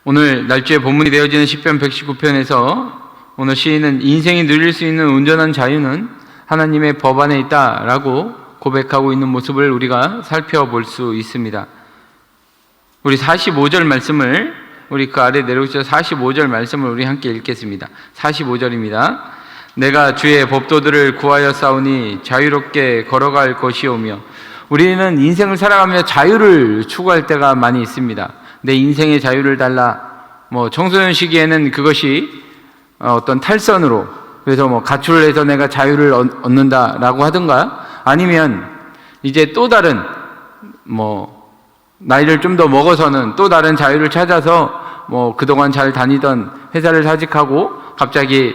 오늘 날짜의 본문이 되어지는 시편 119편에서 오늘 시인은 인생이 누릴 수 있는 온전한 자유는 하나님의 법 안에 있다라고 고백하고 있는 모습을 우리가 살펴볼 수 있습니다. 우리 45절 말씀을 우리 그 아래 내려오셔서 45절 말씀을 우리 함께 읽겠습니다. 45절입니다. 내가 주의 법도들을 구하여 싸우니 자유롭게 걸어갈 것이오며. 우리는 인생을 살아가며 자유를 추구할 때가 많이 있습니다. 내 인생의 자유를 달라. 청소년 시기에는 그것이 어떤 탈선으로, 그래서 가출을 해서 내가 자유를 얻는다라고 하든가, 아니면 이제 또 다른 나이를 좀 더 먹어서는 또 다른 자유를 찾아서 그동안 잘 다니던 회사를 사직하고 갑자기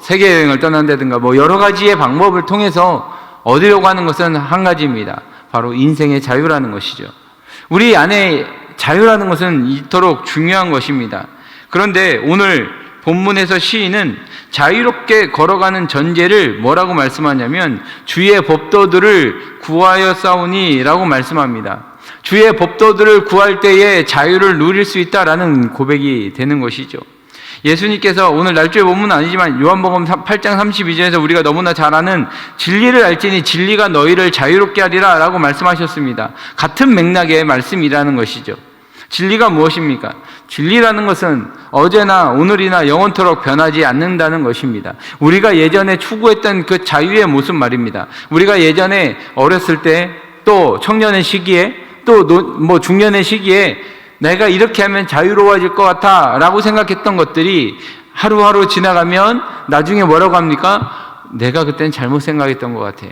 세계 여행을 떠난다든가 여러 가지의 방법을 통해서 얻으려고 하는 것은 한 가지입니다. 바로 인생의 자유라는 것이죠. 우리 안에 자유라는 것은 이토록 중요한 것입니다. 그런데 오늘 본문에서 시인은 자유롭게 걸어가는 전제를 뭐라고 말씀하냐면 주의 법도들을 구하여 싸우니 라고 말씀합니다. 주의 법도들을 구할 때에 자유를 누릴 수 있다라는 고백이 되는 것이죠. 예수님께서 오늘 날조의 본문은 아니지만 요한복음 8장 32절에서 우리가 너무나 잘 아는 진리를 알지니 진리가 너희를 자유롭게 하리라 라고 말씀하셨습니다. 같은 맥락의 말씀이라는 것이죠. 진리가 무엇입니까? 진리라는 것은 어제나 오늘이나 영원토록 변하지 않는다는 것입니다. 우리가 예전에 추구했던 그 자유의 모습 말입니다. 우리가 예전에 어렸을 때, 또 청년의 시기에, 또 중년의 시기에 내가 이렇게 하면 자유로워질 것 같아 라고 생각했던 것들이 하루하루 지나가면 나중에 뭐라고 합니까? 내가 그때는 잘못 생각했던 것 같아.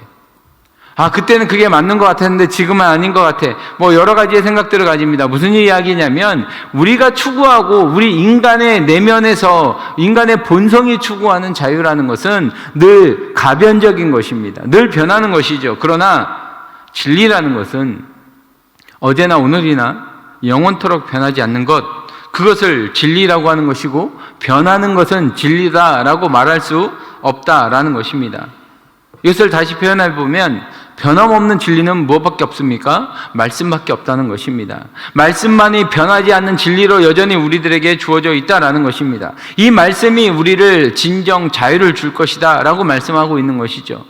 그때는 그게 맞는 것 같았는데 지금은 아닌 것 같아. 여러 가지의 생각들을 가집니다. 무슨 이야기냐면 우리가 추구하고 우리 인간의 내면에서 인간의 본성이 추구하는 자유라는 것은 늘 가변적인 것입니다. 늘 변하는 것이죠. 그러나 진리라는 것은 어제나 오늘이나 영원토록 변하지 않는 것, 그것을 진리라고 하는 것이고 변하는 것은 진리다라고 말할 수 없다라는 것입니다. 이것을 다시 표현해 보면 변함없는 진리는 무엇밖에 없습니까? 말씀밖에 없다는 것입니다. 말씀만이 변하지 않는 진리로 여전히 우리들에게 주어져 있다라는 것입니다. 이 말씀이 우리를 진정 자유를 줄 것이다 라고 말씀하고 있는 것이죠.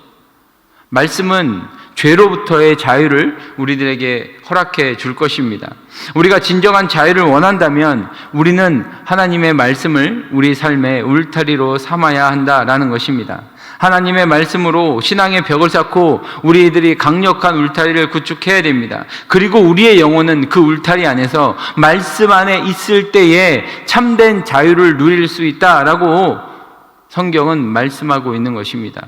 말씀은 죄로부터의 자유를 우리들에게 허락해 줄 것입니다. 우리가 진정한 자유를 원한다면 우리는 하나님의 말씀을 우리 삶의 울타리로 삼아야 한다라는 것입니다. 하나님의 말씀으로 신앙의 벽을 쌓고 우리들이 강력한 울타리를 구축해야 됩니다. 그리고 우리의 영혼은 그 울타리 안에서 말씀 안에 있을 때에 참된 자유를 누릴 수 있다라고 성경은 말씀하고 있는 것입니다.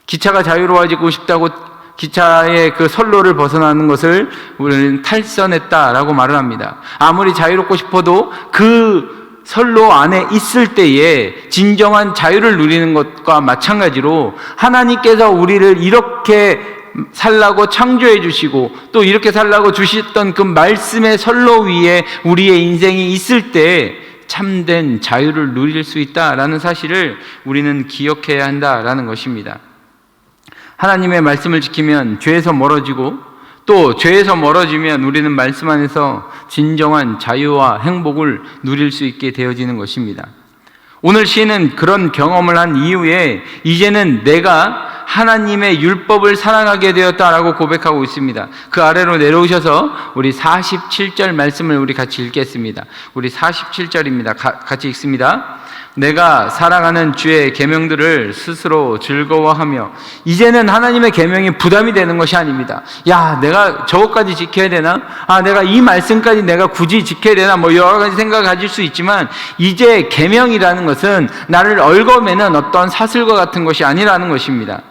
기차가 자유로워지고 싶다고 기차의 그 선로를 벗어나는 것을 우리는 탈선했다라고 말을 합니다. 아무리 자유롭고 싶어도 그 선로 안에 있을 때에 진정한 자유를 누리는 것과 마찬가지로 하나님께서 우리를 이렇게 살라고 창조해 주시고 또 이렇게 살라고 주셨던 그 말씀의 선로 위에 우리의 인생이 있을 때 참된 자유를 누릴 수 있다라는 사실을 우리는 기억해야 한다라는 것입니다. 하나님의 말씀을 지키면 죄에서 멀어지고 또 죄에서 멀어지면 우리는 말씀 안에서 진정한 자유와 행복을 누릴 수 있게 되어지는 것입니다. 오늘 시인은 그런 경험을 한 이후에 이제는 내가 하나님의 율법을 사랑하게 되었다라고 고백하고 있습니다. 그 아래로 내려오셔서 우리 47절 말씀을 우리 같이 읽겠습니다. 우리 47절입니다. 같이 읽습니다. 내가 사랑하는 주의 계명들을 스스로 즐거워하며. 이제는 하나님의 계명이 부담이 되는 것이 아닙니다. 내가 저것까지 지켜야 되나? 내가 이 말씀까지 내가 굳이 지켜야 되나? 여러 가지 생각을 가질 수 있지만 이제 계명이라는 것은 나를 얽어매는 어떤 사슬과 같은 것이 아니라는 것입니다.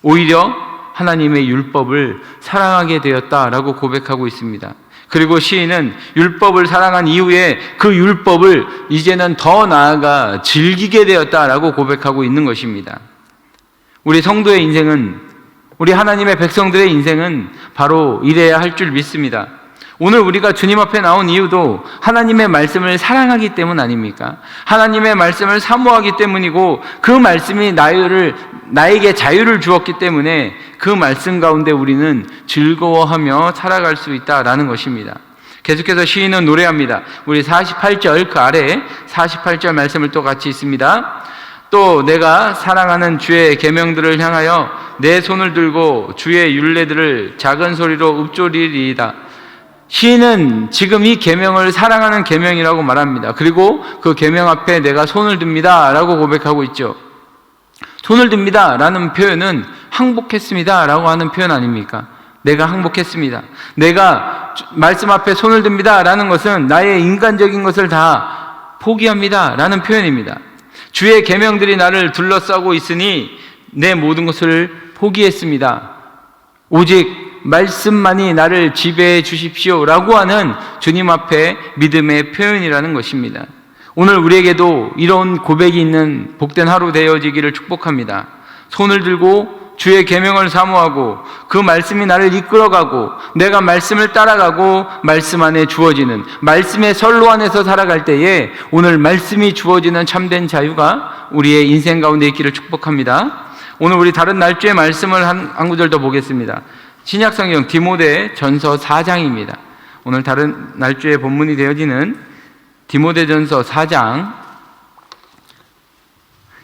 오히려 하나님의 율법을 사랑하게 되었다라고 고백하고 있습니다. 그리고 시인은 율법을 사랑한 이후에 그 율법을 이제는 더 나아가 즐기게 되었다라고 고백하고 있는 것입니다. 우리 성도의 인생은, 우리 하나님의 백성들의 인생은 바로 이래야 할 줄 믿습니다. 오늘 우리가 주님 앞에 나온 이유도 하나님의 말씀을 사랑하기 때문 아닙니까? 하나님의 말씀을 사모하기 때문이고 그 말씀이 나에게 자유를 주었기 때문에 그 말씀 가운데 우리는 즐거워하며 살아갈 수 있다라는 것입니다. 계속해서 시인은 노래합니다. 우리 48절 그 아래 48절 말씀을 또 같이 있습니다. 또 내가 사랑하는 주의 계명들을 향하여 내 손을 들고 주의 율례들을 작은 소리로 읊조리리이다. 시인은 지금 이 계명을 사랑하는 계명이라고 말합니다. 그리고 그 계명 앞에 내가 손을 듭니다 라고 고백하고 있죠. 손을 듭니다 라는 표현은 항복했습니다 라고 하는 표현 아닙니까? 내가 항복했습니다. 내가 말씀 앞에 손을 듭니다 라는 것은 나의 인간적인 것을 다 포기합니다 라는 표현입니다. 주의 계명들이 나를 둘러싸고 있으니 내 모든 것을 포기했습니다. 오직 말씀만이 나를 지배해 주십시오 라고 하는 주님 앞에 믿음의 표현이라는 것입니다. 오늘 우리에게도 이런 고백이 있는 복된 하루 되어지기를 축복합니다. 손을 들고 주의 계명을 사모하고 그 말씀이 나를 이끌어가고 내가 말씀을 따라가고 말씀 안에 주어지는 말씀의 선로 안에서 살아갈 때에 오늘 말씀이 주어지는 참된 자유가 우리의 인생 가운데 있기를 축복합니다. 오늘 우리 다른 날조의 말씀을 한 구절 더 보겠습니다. 신약성경 디모데 전서 4장입니다. 오늘 다른 날조의 본문이 되어지는 디모데 전서 4장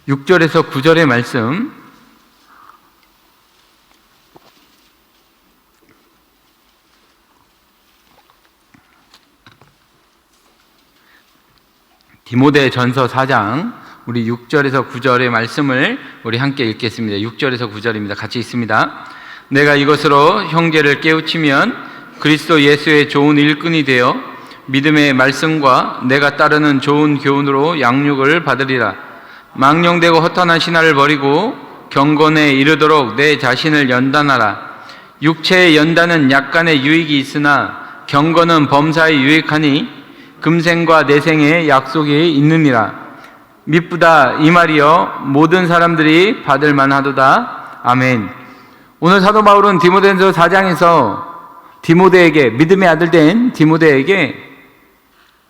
6절에서 9절의 말씀, 디모데 전서 4장 우리 6절에서 9절의 말씀을 우리 함께 읽겠습니다. 6절에서 9절입니다. 같이 읽습니다. 내가 이것으로 형제를 깨우치면 그리스도 예수의 좋은 일꾼이 되어 믿음의 말씀과 내가 따르는 좋은 교훈으로 양육을 받으리라. 망령되고 허탄한 신화를 버리고 경건에 이르도록 내 자신을 연단하라. 육체의 연단은 약간의 유익이 있으나 경건은 범사에 유익하니 금생과 내생의 약속이 있느니라. 미쁘다 이 말이여 모든 사람들이 받을 만하도다. 아멘. 오늘 사도 바울은 디모데전서 4장에서 디모데에게, 믿음의 아들 된 디모데에게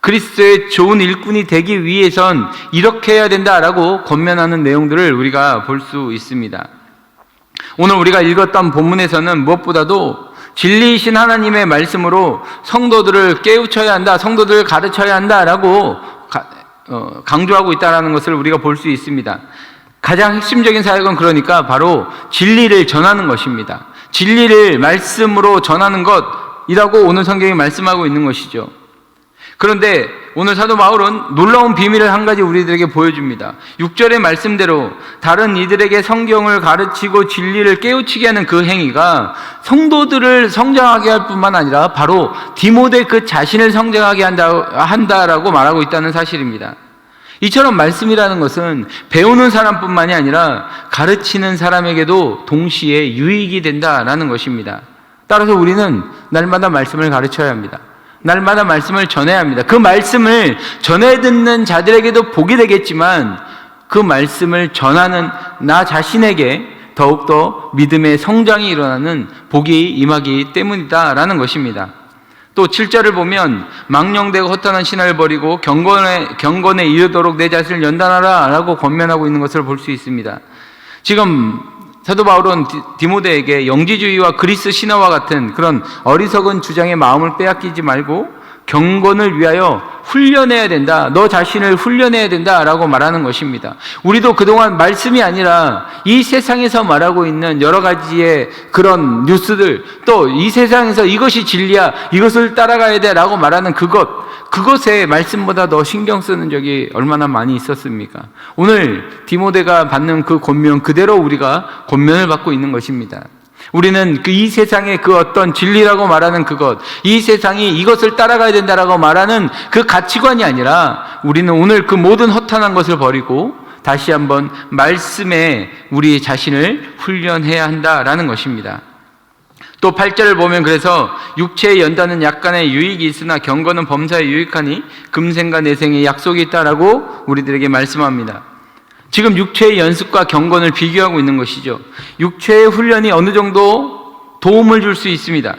그리스도의 좋은 일꾼이 되기 위해선 이렇게 해야 된다라고 권면하는 내용들을 우리가 볼 수 있습니다. 오늘 우리가 읽었던 본문에서는 무엇보다도 진리이신 하나님의 말씀으로 성도들을 깨우쳐야 한다, 성도들을 가르쳐야 한다라고 강조하고 있다는 것을 우리가 볼 수 있습니다. 가장 핵심적인 사역은 그러니까 바로 진리를 전하는 것입니다. 진리를 말씀으로 전하는 것이라고 오늘 성경이 말씀하고 있는 것이죠. 그런데 오늘 사도 바울은 놀라운 비밀을 한 가지 우리들에게 보여줍니다. 6절의 말씀대로 다른 이들에게 성경을 가르치고 진리를 깨우치게 하는 그 행위가 성도들을 성장하게 할 뿐만 아니라 바로 디모데 그 자신을 성장하게 한다라고 말하고 있다는 사실입니다. 이처럼 말씀이라는 것은 배우는 사람뿐만이 아니라 가르치는 사람에게도 동시에 유익이 된다라는 것입니다. 따라서 우리는 날마다 말씀을 가르쳐야 합니다. 날마다 말씀을 전해야 합니다. 그 말씀을 전해 듣는 자들에게도 복이 되겠지만 그 말씀을 전하는 나 자신에게 더욱더 믿음의 성장이 일어나는 복이 임하기 때문이다라는 것입니다. 또 7절을 보면 망령되고 허탄한 신화를 버리고 경건에 이르도록 내 자신을 연단하라 라고 권면하고 있는 것을 볼 수 있습니다. 지금 사도 바울은 디모데에게 영지주의와 그리스 신화와 같은 그런 어리석은 주장의 마음을 빼앗기지 말고 경건을 위하여 훈련해야 된다. 너 자신을 훈련해야 된다라고 말하는 것입니다. 우리도 그동안 말씀이 아니라 이 세상에서 말하고 있는 여러 가지의 그런 뉴스들, 또 이 세상에서 이것이 진리야, 이것을 따라가야 돼라고 말하는 그것에 말씀보다 더 신경 쓰는 적이 얼마나 많이 있었습니까? 오늘 디모데가 받는 그 권면 그대로 우리가 권면을 받고 있는 것입니다. 우리는 이 세상의 그 어떤 진리라고 말하는 그것, 이 세상이 이것을 따라가야 된다라고 말하는 그 가치관이 아니라 우리는 오늘 그 모든 허탄한 것을 버리고 다시 한번 말씀에 우리 자신을 훈련해야 한다라는 것입니다. 또 8절을 보면 그래서 육체의 연단은 약간의 유익이 있으나 경건은 범사에 유익하니 금생과 내생에 약속이 있다라고 우리들에게 말씀합니다. 지금 육체의 연습과 경건을 비교하고 있는 것이죠. 육체의 훈련이 어느 정도 도움을 줄 수 있습니다.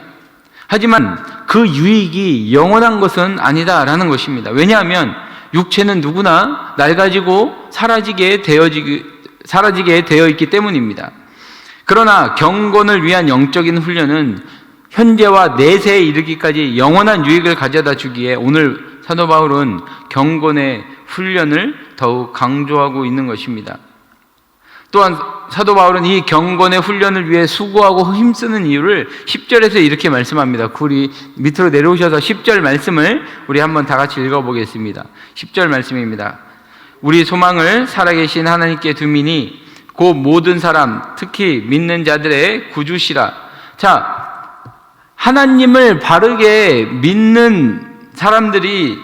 하지만 그 유익이 영원한 것은 아니다라는 것입니다. 왜냐하면 육체는 누구나 낡아지고 사라지게 되어 있기 때문입니다. 그러나 경건을 위한 영적인 훈련은 현재와 내세에 이르기까지 영원한 유익을 가져다 주기에 오늘 사도 바울은 경건의 훈련을 더욱 강조하고 있는 것입니다. 또한 사도 바울은 이 경건의 훈련을 위해 수고하고 힘쓰는 이유를 10절에서 이렇게 말씀합니다. 우리 밑으로 내려오셔서 10절 말씀을 우리 한번 다 같이 읽어보겠습니다. 10절 말씀입니다. 우리 소망을 살아계신 하나님께 두미니 곧 모든 사람 특히 믿는 자들의 구주시라. 자, 하나님을 바르게 믿는 사람들이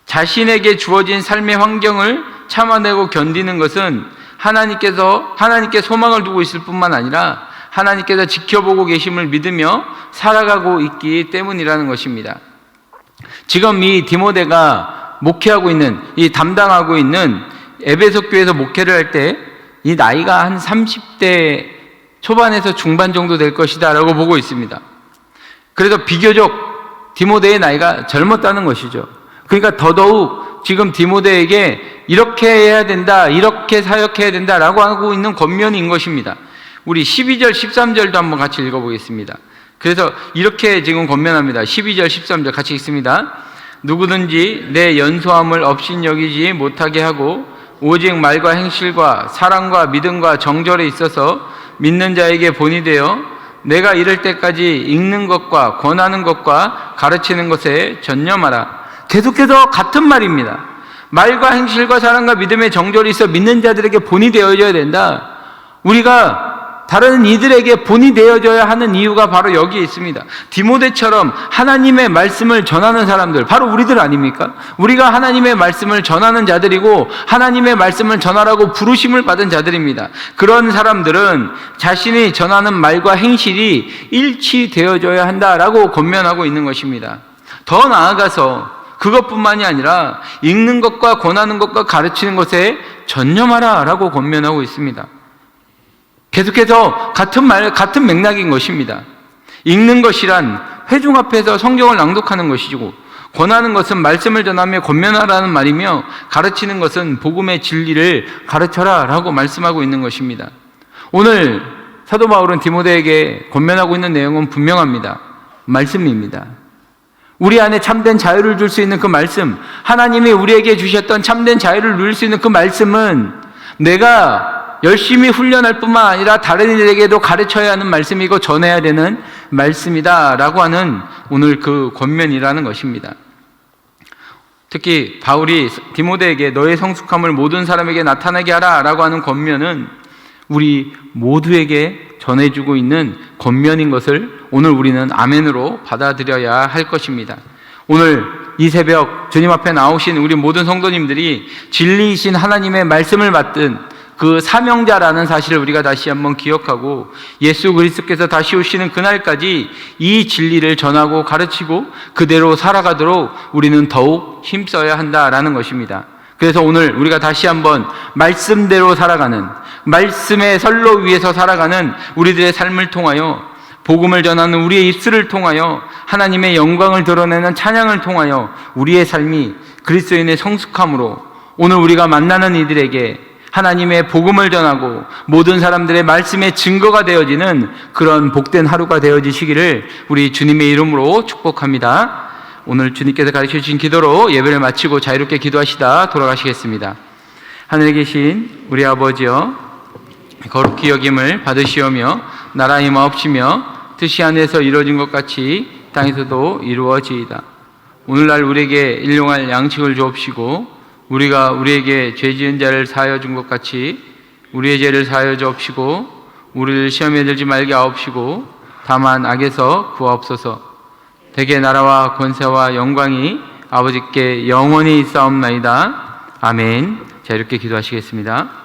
자신에게 주어진 삶의 환경을 참아내고 견디는 것은 하나님께 소망을 두고 있을 뿐만 아니라 하나님께서 지켜보고 계심을 믿으며 살아가고 있기 때문이라는 것입니다. 지금 이 디모데가 목회하고 있는, 담당하고 있는 에베소 교회에서 목회를 할 때 이 나이가 한 30대 초반에서 중반 정도 될 것이다 라고 보고 있습니다. 그래서 비교적 디모데의 나이가 젊었다는 것이죠. 그러니까 더더욱 지금 디모데에게 이렇게 해야 된다, 이렇게 사역해야 된다 라고 하고 있는 권면인 것입니다. 우리 12절, 13절도 한번 같이 읽어보겠습니다. 그래서 이렇게 지금 권면합니다. 12절, 13절 같이 읽습니다. 누구든지 내 연소함을 업신여기지 못하게 하고 오직 말과 행실과 사랑과 믿음과 정절에 있어서 믿는 자에게 본이 되어 내가 이를 때까지 읽는 것과 권하는 것과 가르치는 것에 전념하라. 계속해서 같은 말입니다. 말과 행실과 사랑과 믿음의 정절이 있어 믿는 자들에게 본이 되어져야 된다. 우리가 다른 이들에게 본이 되어져야 하는 이유가 바로 여기에 있습니다. 디모데처럼 하나님의 말씀을 전하는 사람들, 바로 우리들 아닙니까? 우리가 하나님의 말씀을 전하는 자들이고 하나님의 말씀을 전하라고 부르심을 받은 자들입니다. 그런 사람들은 자신이 전하는 말과 행실이 일치되어져야 한다라고 권면하고 있는 것입니다. 더 나아가서 그것뿐만이 아니라 읽는 것과 권하는 것과 가르치는 것에 전념하라 라고 권면하고 있습니다. 계속해서 같은 맥락인 것입니다. 읽는 것이란 회중 앞에서 성경을 낭독하는 것이고, 권하는 것은 말씀을 전하며 권면하라는 말이며, 가르치는 것은 복음의 진리를 가르쳐라 라고 말씀하고 있는 것입니다. 오늘 사도 바울은 디모데에게 권면하고 있는 내용은 분명합니다. 말씀입니다. 우리 안에 참된 자유를 줄 수 있는 그 말씀, 하나님이 우리에게 주셨던 참된 자유를 누릴 수 있는 그 말씀은 내가 열심히 훈련할 뿐만 아니라 다른 이들에게도 가르쳐야 하는 말씀이고 전해야 되는 말씀이다 라고 하는 오늘 그 권면이라는 것입니다. 특히 바울이 디모데에게 너의 성숙함을 모든 사람에게 나타나게 하라 라고 하는 권면은 우리 모두에게 전해주고 있는 권면인 것을 오늘 우리는 아멘으로 받아들여야 할 것입니다. 오늘 이 새벽 주님 앞에 나오신 우리 모든 성도님들이 진리이신 하나님의 말씀을 받든 그 사명자라는 사실을 우리가 다시 한번 기억하고 예수 그리스도께서 다시 오시는 그날까지 이 진리를 전하고 가르치고 그대로 살아가도록 우리는 더욱 힘써야 한다라는 것입니다. 그래서 오늘 우리가 다시 한번 말씀대로 살아가는, 말씀의 선로 위에서 살아가는 우리들의 삶을 통하여, 복음을 전하는 우리의 입술을 통하여, 하나님의 영광을 드러내는 찬양을 통하여 우리의 삶이 그리스도인의 성숙함으로 오늘 우리가 만나는 이들에게 하나님의 복음을 전하고 모든 사람들의 말씀의 증거가 되어지는 그런 복된 하루가 되어지시기를 우리 주님의 이름으로 축복합니다. 오늘 주님께서 가르쳐 주신 기도로 예배를 마치고 자유롭게 기도하시다 돌아가시겠습니다. 하늘에 계신 우리 아버지여, 거룩히 여김을 받으시오며 나라의 마옵시며 뜻이 하늘에서 이루어진 것 같이 땅에서도 이루어지이다. 오늘날 우리에게 일용할 양식을 주옵시고 우리가 우리에게 죄 지은 자를 사하여 준 것 같이 우리의 죄를 사하여 주옵시고 우리를 시험에 들지 말게 하옵시고 다만 악에서 구하옵소서. 대개 나라와 권세와 영광이 아버지께 영원히 있사옵나이다. 아멘. 자, 이렇게 기도하시겠습니다.